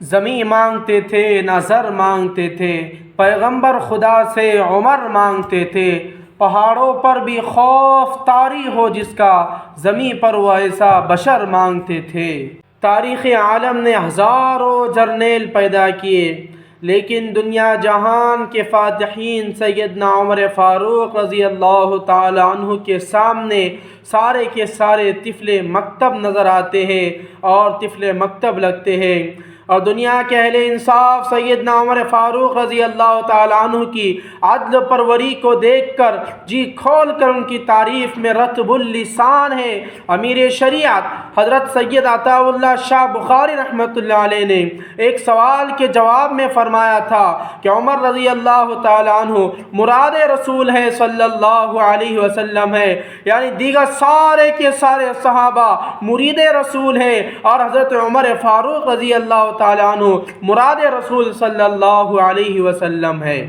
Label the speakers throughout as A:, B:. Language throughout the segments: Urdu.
A: زمیں مانگتے تھے نہ زر مانگتے تھے، پیغمبر خدا سے عمر مانگتے تھے۔ پہاڑوں پر بھی خوف طاری ہو جس کا، زمیں پر وہ ایسا بشر مانگتے تھے۔ تاریخ عالم نے ہزاروں جرنیل پیدا کیے، لیکن دنیا جہان کے فاتحین سیدنا عمر فاروق رضی اللہ تعالی عنہ کے سامنے سارے کے سارے طفل مکتب نظر آتے ہیں اور طفل مکتب لگتے ہیں، اور دنیا کے اہل انصاف سیدنا عمر فاروق رضی اللہ تعالی عنہ کی عدل پروری کو دیکھ کر جی کھول کر ان کی تعریف میں رطب اللسان ہے۔ امیر شریعت حضرت سید عطا اللہ شاہ بخاری رحمۃ اللہ علیہ نے ایک سوال کے جواب میں فرمایا تھا کہ عمر رضی اللہ تعالی عنہ مراد رسول ہے صلی اللہ علیہ وسلم ہے، یعنی دیگر سارے کے سارے صحابہ مرید رسول ہیں، اور حضرت عمر فاروق رضی اللہ تعالی عنہ مراد رسول صلی اللہ علیہ وسلم ہے۔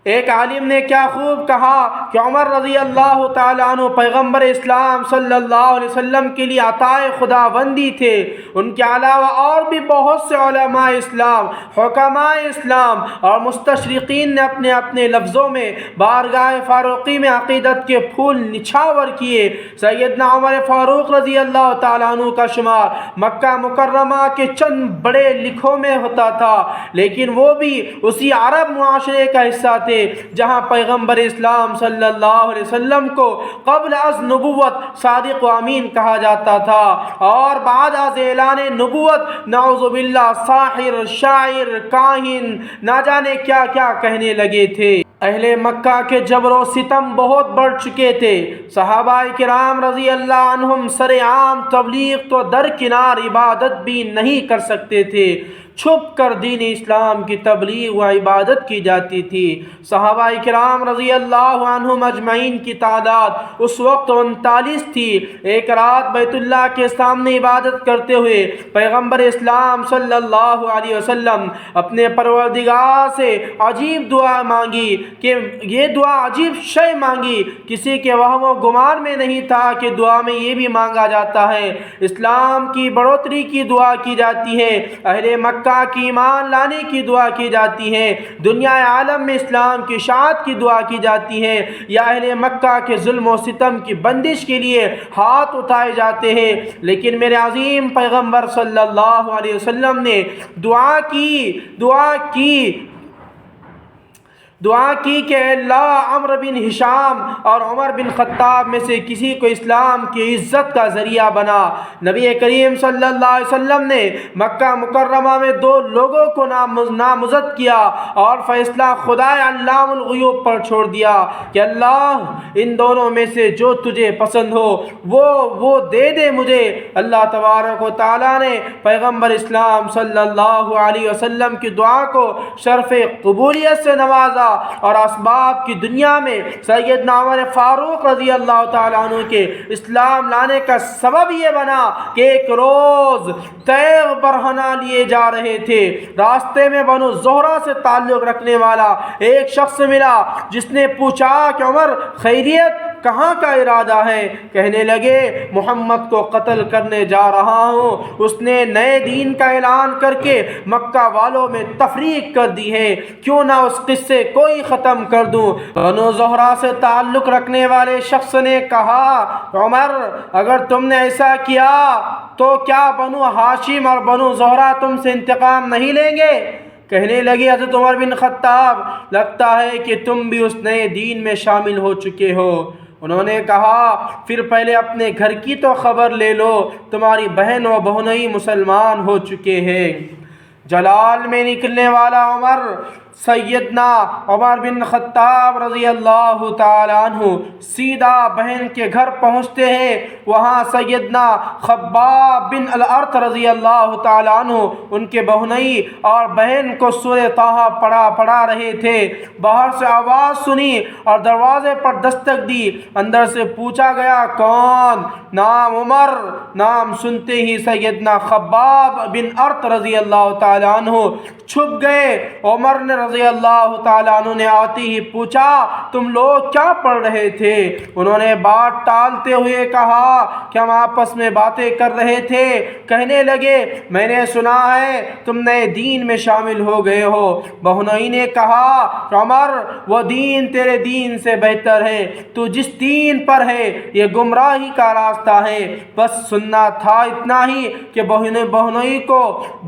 A: ایک عالم نے کیا خوب کہا کہ عمر رضی اللہ تعالی عنہ پیغمبر اسلام صلی اللہ علیہ وسلم کے لیے عطائے خدا بندی تھے۔ ان کے علاوہ اور بھی بہت سے علماء اسلام، حکماء اسلام اور مستشرقین نے اپنے اپنے لفظوں میں بارگاہ فاروقی میں عقیدت کے پھول نچھاور کیے۔ سیدنا عمر فاروق رضی اللہ تعالی عنہ کا شمار مکہ مکرمہ کے چند بڑے لکھوں میں ہوتا تھا، لیکن وہ بھی اسی عرب معاشرے کا حصہ تھے جہاں پیغمبر اسلام صلی اللہ علیہ وسلم کو قبل از نبوت صادق و امین کہا جاتا تھا، اور بعد از اعلان نبوت نعوذ باللہ ساحر، شاعر، کاہن، نہ جانے کیا کیا کہنے لگے تھے۔ اہل مکہ کے جبر و ستم بہت بڑھ چکے تھے۔ صحابہ کرام رضی اللہ عنہم سر عام تبلیغ تو درکنار عبادت بھی نہیں کر سکتے تھے، چھپ کر دین اسلام کی تبلیغ و عبادت کی جاتی تھی۔ صحابہ کرام رضی اللہ عنہم اجمعین کی تعداد اس وقت 39 تھی۔ ایک رات بیت اللہ کے سامنے عبادت کرتے ہوئے پیغمبر اسلام صلی اللہ علیہ وسلم اپنے پروردگار سے عجیب دعا مانگی کہ یہ دعا عجیب شے مانگی، کسی کے وہم و گمان میں نہیں تھا کہ دعا میں یہ بھی مانگا جاتا ہے۔ اسلام کی بڑھوتری کی دعا کی جاتی ہے، اہل مکہ کی ایمان لانے کی دعا کی جاتی ہے، دنیا عالم میں اسلام کی اشاعت کی دعا کی جاتی ہے، یا اہل مکہ کے ظلم و ستم کی بندش کے لیے ہاتھ اٹھائے جاتے ہیں۔ لیکن میرے عظیم پیغمبر صلی اللہ علیہ وسلم نے دعا کی کہ اللہ عمرو بن ہشام اور عمر بن خطاب میں سے کسی کو اسلام کی عزت کا ذریعہ بنا۔ نبی کریم صلی اللہ علیہ وسلم نے مکہ مکرمہ میں 2 لوگوں کو نامزد کیا اور فیصلہ خدائے علام الغیوب پر چھوڑ دیا کہ اللہ ان دونوں میں سے جو تجھے پسند ہو وہ دے دے مجھے۔ اللہ تبارک و تعالیٰ نے پیغمبر اسلام صلی اللہ علیہ وسلم کی دعا کو شرف قبولیت سے نوازا، اور اسباب کی دنیا میں سیدنا عمر فاروق رضی اللہ تعالیٰ عنہ کے اسلام لانے کا سبب یہ بنا کہ ایک روز تیغ برہنہ لیے جا رہے تھے، راستے میں بنو زہرہ سے تعلق رکھنے والا ایک شخص ملا جس نے پوچھا کہ عمر خیریت، کہاں کا ارادہ ہے؟ کہنے لگے محمد کو قتل کرنے جا رہا ہوں، اس نے نئے دین کا اعلان کر کے مکہ والوں میں تفریق کر دی ہے، کیوں نہ اس قصے کوئی ختم کر دوں۔ بنو زہرہ سے تعلق رکھنے والے شخص نے کہا عمر اگر تم نے ایسا کیا تو کیا بنو ہاشم اور بنو زہرہ تم سے انتقام نہیں لیں گے؟ کہنے لگے حضرت عمر بن خطاب لگتا ہے کہ تم بھی اس نئے دین میں شامل ہو چکے ہو۔ انہوں نے کہا پھر پہلے اپنے گھر کی تو خبر لے لو، تمہاری بہن و بہنوئی مسلمان ہو چکے ہیں۔ جلال میں نکلنے والا عمر سیدنا عمر بن خطاب رضی اللہ تعالی عنہ سیدھا بہن کے گھر پہنچتے ہیں۔ وہاں سیدنا خباب بن الارت رضی اللہ تعالی عنہ ان کے بہنوئی اور بہن کو سورہ طٰہٰ پڑھا رہے تھے۔ باہر سے آواز سنی اور دروازے پر دستک دی، اندر سے پوچھا گیا کون؟ نام عمر۔ نام سنتے ہی سیدنا خباب بن ارت رضی اللہ تعالی عنہ چھپ گئے۔ عمر نے رضی اللہ تعالیٰ عنہ نے آتے ہی پوچھا تم لوگ کیا پڑھ رہے تھے؟ انہوں نے بات ٹالتے ہوئے کہا کہ ہم آپس میں باتیں کر رہے تھے۔ کہنے لگے میں نے سنا ہے تم نئے دین میں شامل ہو گئے ہو۔ بہنوئی نے کہا عمر وہ دین تیرے دین سے بہتر ہے، تو جس دین پر ہے یہ گمراہی کا راستہ ہے۔ بس سننا تھا اتنا ہی کہ بہنوئی کو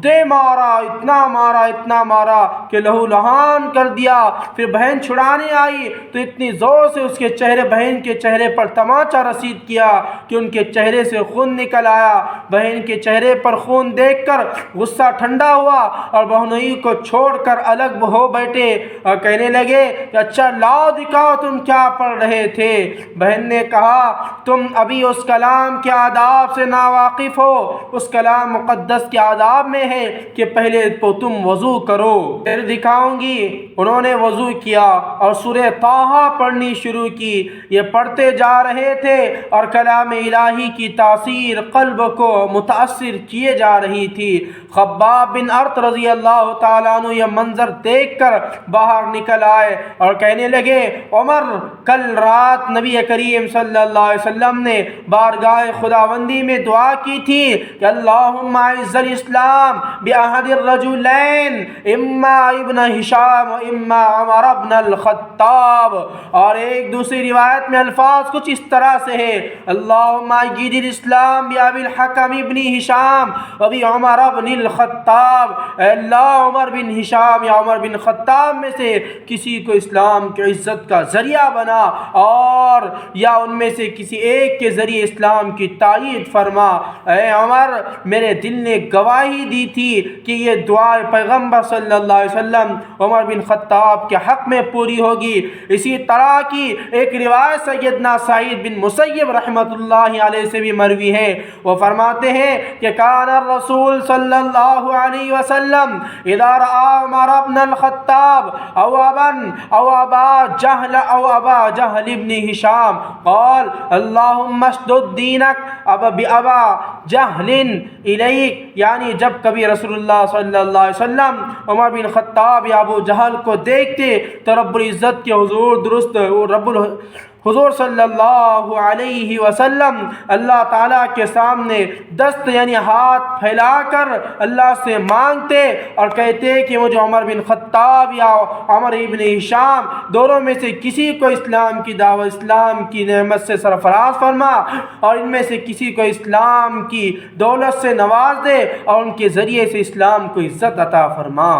A: دے مارا، اتنا مارا کہ لہو لہان کر دیا۔ پھر بہن چھڑانے آئی تو اتنی زور سے اس کے بہن کے چہرے پر تماچا رسید کیا کہ ان کے چہرے سے خون نکل آیا۔ بہن کے چہرے پر خون دیکھ کر غصہ ٹھنڈا ہوا اور بہنوئی کو چھوڑ کر الگ ہو بیٹھے اور کہنے لگے کہ اچھا لاؤ دکھاؤ تم کیا پڑھ رہے تھے۔ بہن نے کہا تم ابھی اس کلام کے آداب سے ناواقف ہو، اس کلام مقدس کے آداب میں ہے کہ پہلے تو تم وضو کرو پھر دکھاؤں گی۔ انہوں نے وضو کیا اور سورہ طٰہٰ پڑھنی شروع کی۔ یہ پڑھتے جا رہے تھے اور کلام الہی کی تاثیر قلب کو متاثر کیے جا رہی تھی۔ خباب بن ارت رضی اللہ تعالیٰ عنہ یہ منظر دیکھ کر باہر نکل آئے اور کہنے لگے عمر کل رات نبی کریم صلی اللہ علیہ وسلم نے بارگاہ خداوندی میں دعا کی تھی کہ اللہم اعز الاسلام باحد الرجلین اما ابن ہشام و اما عمر ابن الخطاب، اور ایک دوسری روایت میں الفاظ کچھ اس طرح سے ہے اللہم اعز الاسلام بابی الحکم ابن ہشام و بی عمر ابن الخطاب، اے اللہ عمر بن ہشام یا عمر بن خطاب میں سے کسی کو اسلام کی عزت کا ذریعہ بنا، اور یا ان میں سے کسی ایک کے ذریعے اسلام کی تائید فرما۔ اے عمر میرے دل نے گواہی دی تھی کہ یہ دعا پیغمبر صلی اللہ علیہ وسلم عمر بن خطاب کے حق میں پوری ہوگی۔ اسی طرح کی ایک روایت سیدنا سعید بن مسیب رحمۃ اللہ علیہ سے بھی مروی ہے۔ وہ فرماتے ہیں کہ کان الرسول صلی اللہ علیہ وسلم اذا رأى عمر بن الخطاب او ابا جہل ابن ہشام قال اللہم اشدد دینک ابا جہل الیک، یعنی جب کبھی رسول اللہ صلی اللہ علیہ وسلم عمر بن خطاب یا ابو جہل کو دیکھتے تو رب العزت کے حضور صلی اللہ علیہ وسلم اللہ تعالیٰ کے سامنے دست یعنی ہاتھ پھیلا کر اللہ سے مانگتے اور کہتے کہ مجھے عمر بن خطاب یا عمر ابن ہشام دونوں میں سے کسی کو اسلام کی دعوت، اسلام کی نعمت سے سرفراز فرما، اور ان میں سے کسی کو اسلام کی دولت سے نواز دے اور ان کے ذریعے سے اسلام کو عزت عطا فرما۔